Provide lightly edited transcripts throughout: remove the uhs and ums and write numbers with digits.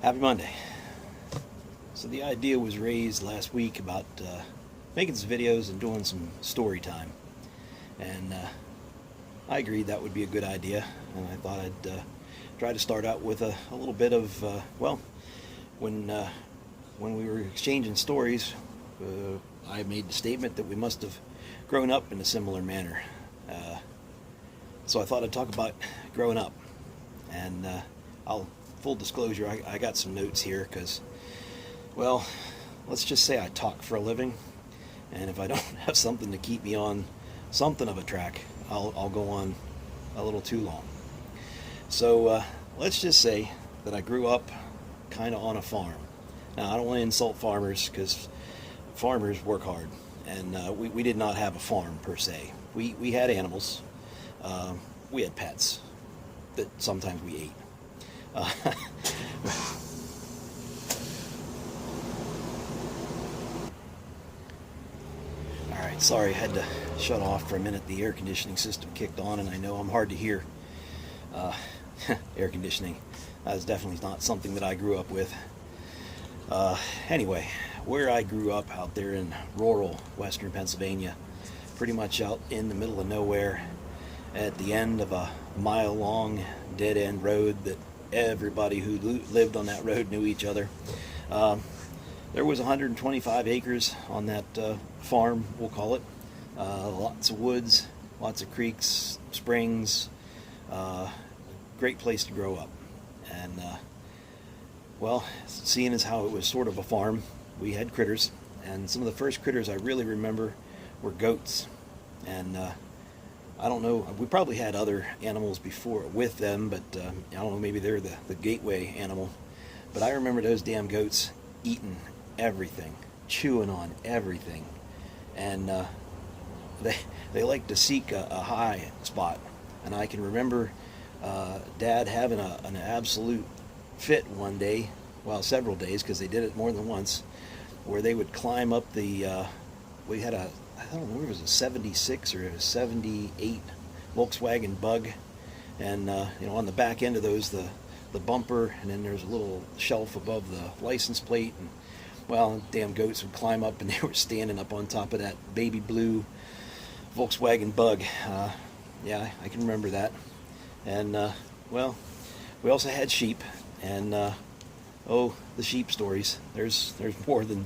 Happy Monday. So the idea was raised last week about making some videos and doing some story time. And I agreed that would be a good idea. And I thought I'd try to start out with a little bit of, when we were exchanging stories, I made the statement that we must have grown up in a similar manner. So I thought I'd talk about growing up. And full disclosure, I got some notes here because, well, let's just say I talk for a living, and if I don't have something to keep me on something of a track, I'll go on a little too long. So let's just say that I grew up kind of on a farm. Now, I don't want to insult farmers because farmers work hard, and we did not have a farm per se. We had animals. We had pets that sometimes we ate. Alright, sorry, I had to shut off for a minute. The air conditioning system kicked on, and I know I'm hard to hear. Air conditioning. That is definitely not something that I grew up with. Anyway, where I grew up out there in rural western Pennsylvania, pretty much out in the middle of nowhere, at the end of a mile-long dead-end road that everybody who lived on that road knew each other. There was 125 acres on that farm, we'll call it. Lots of woods, lots of creeks, springs. Great place to grow up. And, well, seeing as how it was sort of a farm, we had critters. And some of the first critters I really remember were goats. And I don't know, we probably had other animals before with them, but I don't know, maybe they're the gateway animal. But I remember those damn goats eating everything, chewing on everything. And they like to seek a high spot. And I can remember Dad having an absolute fit one day, well, several days, because they did it more than once, where they would climb up we had I don't know, it was a 76 or a 78 Volkswagen Bug, and on the back end of those, the bumper, and then there's a little shelf above the license plate, and well, damn goats would climb up, and they were standing up on top of that baby blue Volkswagen Bug. Yeah, I can remember that. And well, we also had sheep, and the sheep stories. There's more than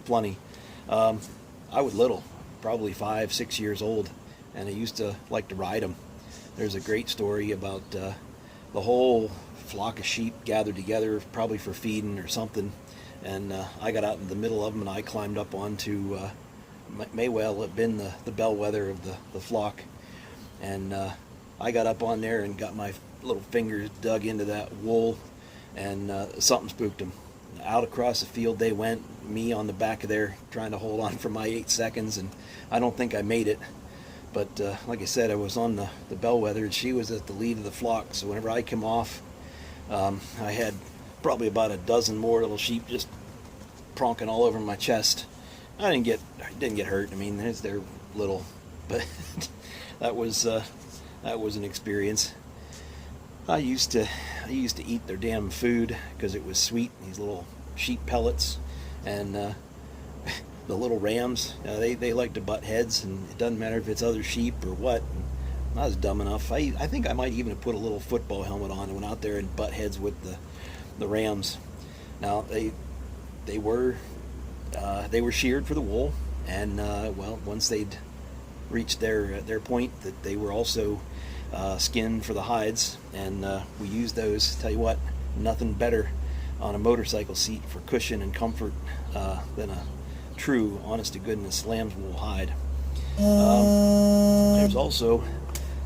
plenty. I was little, probably 5, 6 years old, and I used to like to ride them. There's a great story about the whole flock of sheep gathered together, probably for feeding or something, and I got out in the middle of them, and I climbed up onto, may well have been the bellwether of the flock, and I got up on there and got my little fingers dug into that wool, and something spooked them. Out across the field they went, me on the back of there trying to hold on for my 8 seconds, and I don't think I made it. But like I said, I was on the bellwether, and she was at the lead of the flock, so whenever I came off, I had probably about a dozen more little sheep just pronking all over my chest. I didn't get hurt. I mean, they're little, but that was an experience. I used to eat their damn food because it was sweet. These little sheep pellets, and the little rams, they like to butt heads, and it doesn't matter if it's other sheep or what. And I was dumb enough. I think I might even have put a little football helmet on and went out there and butt heads with the rams. Now they were sheared for the wool, and well, once they'd reached their point, that they were also skinned for the hides, and we used those. Tell you what, nothing better on a motorcycle seat for cushion and comfort than a true, honest-to-goodness lamb's wool hide. There's also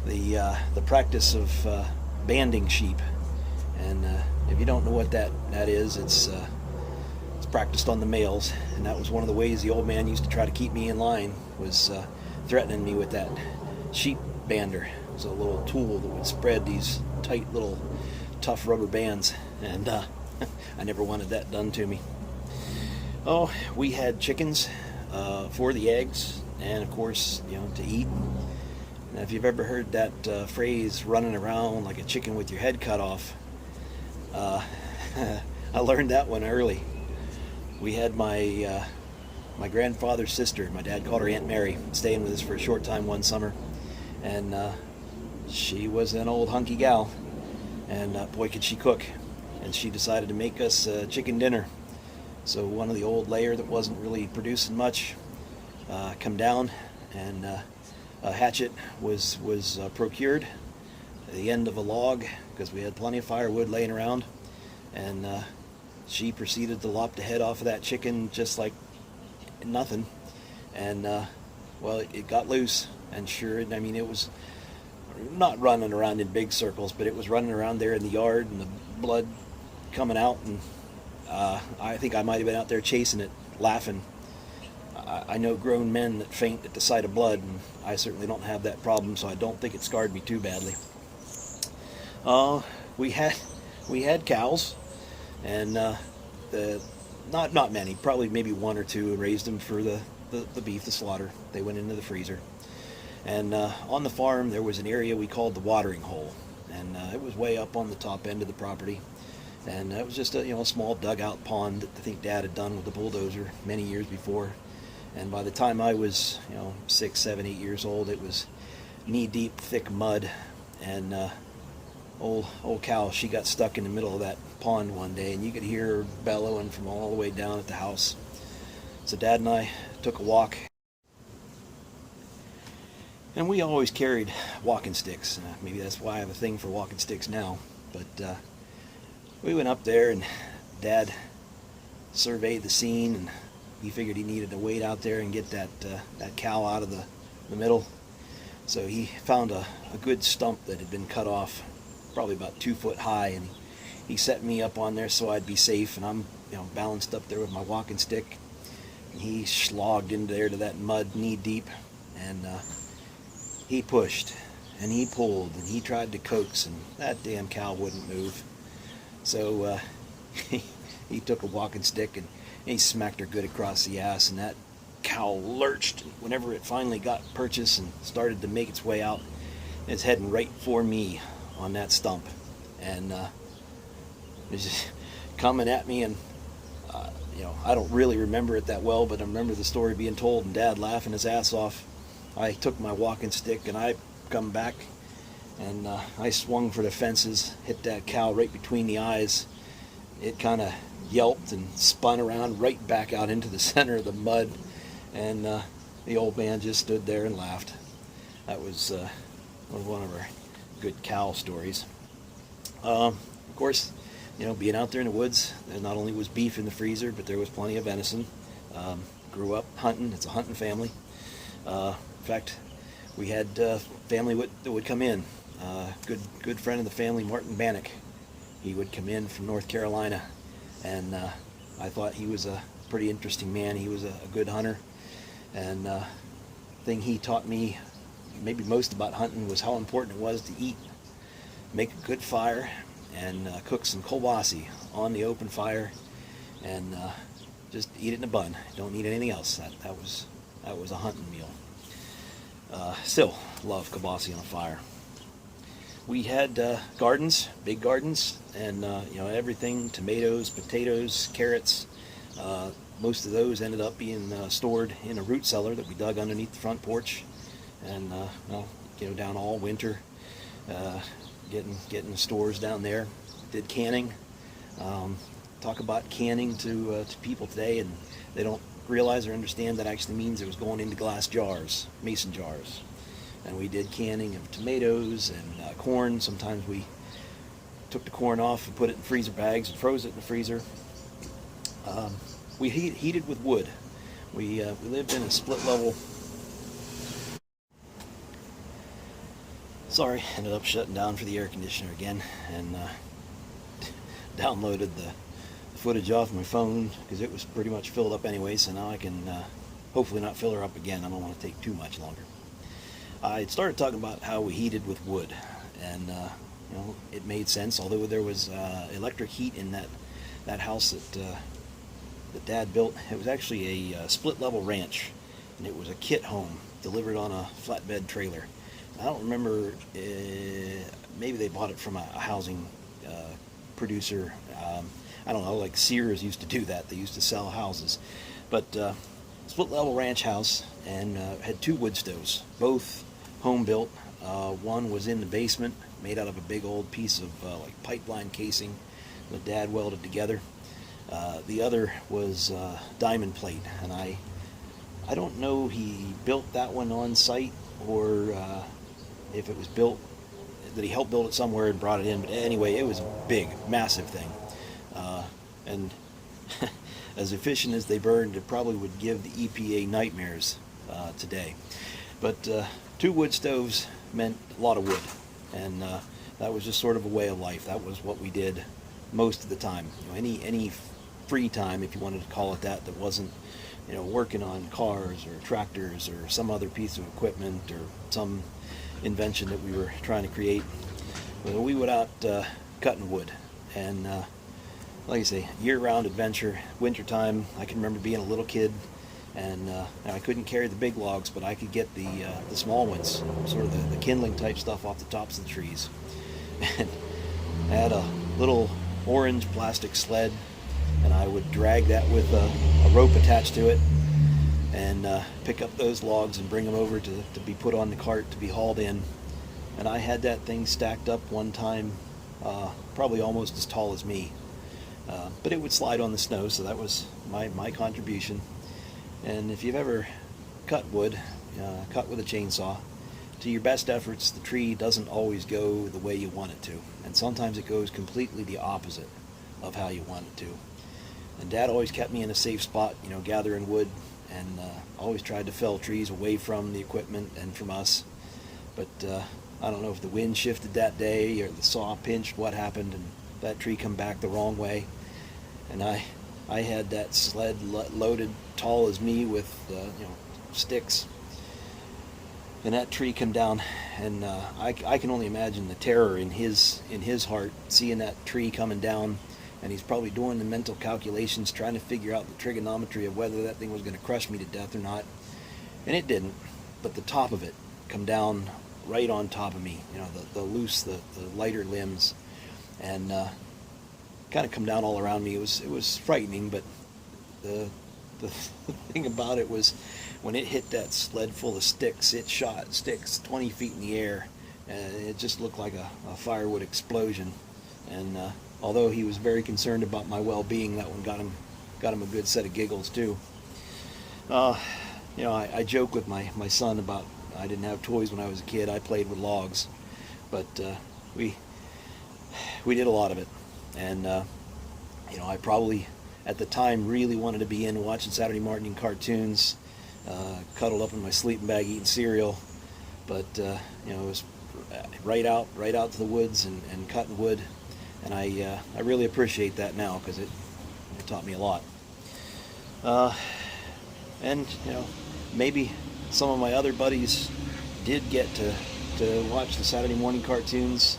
the practice of banding sheep, and if you don't know what that is, it's practiced on the males, and that was one of the ways the old man used to try to keep me in line, was threatening me with that sheep bander. It was a little tool that would spread these tight little tough rubber bands, and I never wanted that done to me. Oh, we had chickens for the eggs, and of course, to eat. Now, if you've ever heard that phrase, running around like a chicken with your head cut off, I learned that one early. We had my grandfather's sister, my dad called her Aunt Mary, staying with us for a short time one summer, and she was an old hunky gal, and boy could she cook. And she decided to make us chicken dinner. So one of the old layer that wasn't really producing much come down, and a hatchet was procured at the end of a log because we had plenty of firewood laying around, and she proceeded to lop the head off of that chicken just like nothing, and well, it got loose, and sure, I mean, it was not running around in big circles, but it was running around there in the yard, and the blood coming out, and I think I might have been out there chasing it, laughing. I know grown men that faint at the sight of blood, and I certainly don't have that problem, so I don't think it scarred me too badly. We had cows, and not many, probably maybe one or two, and raised them for the beef, the slaughter. They went into the freezer. And on the farm there was an area we called the watering hole, and it was way up on the top end of the property. And it was just a small dugout pond that I think Dad had done with the bulldozer many years before. And by the time I was 6, 7, 8 years old, it was knee-deep, thick mud. And old cow, she got stuck in the middle of that pond one day, and you could hear her bellowing from all the way down at the house. So Dad and I took a walk, and we always carried walking sticks. Maybe that's why I have a thing for walking sticks now. But we went up there, and Dad surveyed the scene, and he figured he needed to wade out there and get that cow out of the middle. So he found a good stump that had been cut off, probably about 2 foot high, and he set me up on there so I'd be safe, and I'm balanced up there with my walking stick, and he slogged into there to that mud knee deep, and he pushed and he pulled and he tried to coax, and that damn cow wouldn't move. So he took a walking stick and he smacked her good across the ass, and that cow lurched. Whenever it finally got purchase and started to make its way out, it's heading right for me on that stump, and it's just coming at me. And I don't really remember it that well, but I remember the story being told and Dad laughing his ass off. I took my walking stick and I come back, and I swung for the fences, hit that cow right between the eyes. It kind of yelped and spun around right back out into the center of the mud, and the old man just stood there and laughed. That was one of our good cow stories. Of course, being out there in the woods, there not only was beef in the freezer, but there was plenty of venison. Grew up hunting. It's a hunting family. In fact, we had family that would come in. Good friend of the family, Martin Bannock. He would come in from North Carolina, and I thought he was a pretty interesting man. He was a good hunter, and thing he taught me maybe most about hunting was how important it was to eat. Make a good fire and cook some kielbasa on the open fire, and just eat it in a bun. Don't need anything else. That was a hunting meal. Still love kielbasa on a fire. We had gardens, big gardens, and everything: tomatoes, potatoes, carrots. Most of those ended up being stored in a root cellar that we dug underneath the front porch, and down all winter, getting stores down there. Did canning. Talk about canning to people today, and they don't realize or understand that actually means it was going into glass jars, mason jars. And we did canning of tomatoes and corn. Sometimes we took the corn off and put it in freezer bags and froze it in the freezer. We heated with wood. We lived in a split level. Sorry, ended up shutting down for the air conditioner again, and downloaded the footage off my phone because it was pretty much filled up anyway, so now I can hopefully not fill her up again. I don't want to take too much longer. I started talking about how we heated with wood, and it made sense, although there was electric heat in that house that Dad built. It was actually a split level ranch, and it was a kit home delivered on a flatbed trailer. I don't remember, maybe they bought it from a housing producer. I don't know, like Sears used to do that. They used to sell houses. But split level ranch house, and had 2 wood stoves, both home built. One was in the basement, made out of a big old piece of like pipeline casing that Dad welded together. The other was diamond plate, and I don't know he built that one on site, or if it was built, that he helped build it somewhere and brought it in. But anyway, it was a big, massive thing. And as efficient as they burned, it probably would give the EPA nightmares today. But 2 wood stoves meant a lot of wood, and that was just sort of a way of life. That was what we did most of the time. Any free time, if you wanted to call it that, that wasn't working on cars or tractors or some other piece of equipment or some invention that we were trying to create. Well, we went out cutting wood, and like I say, year-round adventure. Wintertime, I can remember being a little kid, and I couldn't carry the big logs, but I could get the small ones, sort of the kindling type stuff off the tops of the trees. And I had a little orange plastic sled, and I would drag that with a rope attached to it, and pick up those logs and bring them over to be put on the cart to be hauled in. And I had that thing stacked up one time, probably almost as tall as me. But it would slide on the snow, so that was my contribution. And if you've ever cut wood, cut with a chainsaw, to your best efforts, the tree doesn't always go the way you want it to. And sometimes it goes completely the opposite of how you want it to. And Dad always kept me in a safe spot, gathering wood, and always tried to fell trees away from the equipment and from us. But I don't know if the wind shifted that day or the saw pinched, what happened, and that tree come back the wrong way. And I had that sled loaded tall as me with sticks, and that tree come down, and I can only imagine the terror in his heart, seeing that tree coming down, and he's probably doing the mental calculations, trying to figure out the trigonometry of whether that thing was going to crush me to death or not. And it didn't, but the top of it come down right on top of me, the loose, the lighter limbs, and kind of come down all around me. It was frightening, but the thing about it was when it hit that sled full of sticks, it shot sticks 20 feet in the air, and it just looked like a firewood explosion. And although he was very concerned about my well-being, that one got him a good set of giggles too. I joke with my son about I didn't have toys when I was a kid. I played with logs, but we did a lot of it. And I probably at the time really wanted to be in watching Saturday morning cartoons, cuddled up in my sleeping bag eating cereal, but it was right out to the woods and cutting wood, and I really appreciate that now, because it taught me a lot. And maybe some of my other buddies did get to watch the Saturday morning cartoons,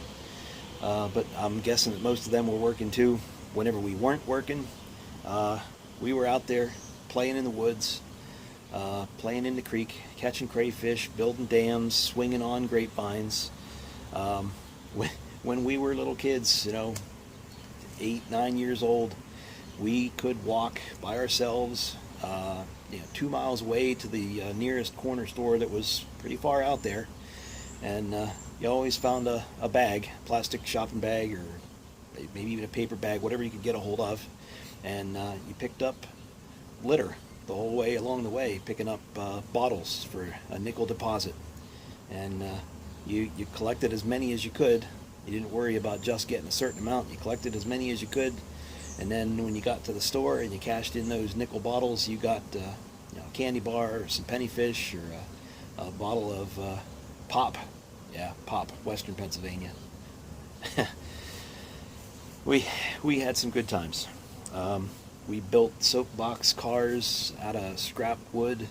but I'm guessing that most of them were working too. Whenever we weren't working, we were out there playing in the woods, playing in the creek, catching crayfish, building dams, swinging on grapevines. When we were little kids, 8, 9 years old, we could walk by ourselves 2 miles away to the nearest corner store that was pretty far out there, and you always found a bag, plastic shopping bag, or maybe even a paper bag, whatever you could get a hold of, and you picked up litter the whole way along the way, picking up bottles for a nickel deposit, and you collected as many as you could. You didn't worry about just getting a certain amount. You collected as many as you could, and then when you got to the store and you cashed in those nickel bottles, you got a candy bar or some penny fish or a bottle of pop. Yeah, pop, Western Pennsylvania. We had some good times. We built soapbox cars out of scrap wood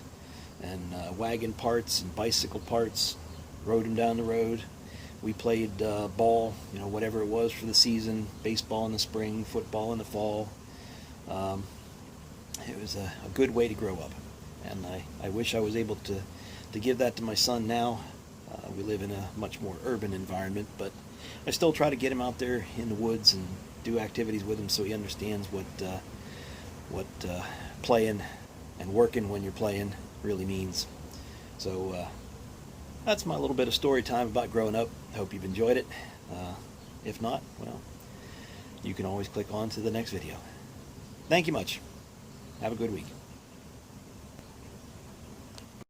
and wagon parts and bicycle parts, rode them down the road. We played ball, whatever it was for the season, baseball in the spring, football in the fall. It was a good way to grow up, and I wish I was able to give that to my son now. We live in a much more urban environment, but I still try to get him out there in the woods and do activities with him so he understands what playing and working when you're playing really means. So that's my little bit of story time about growing up. Hope you've enjoyed it. If not, well, you can always click on to the next video. Thank you much. Have a good week.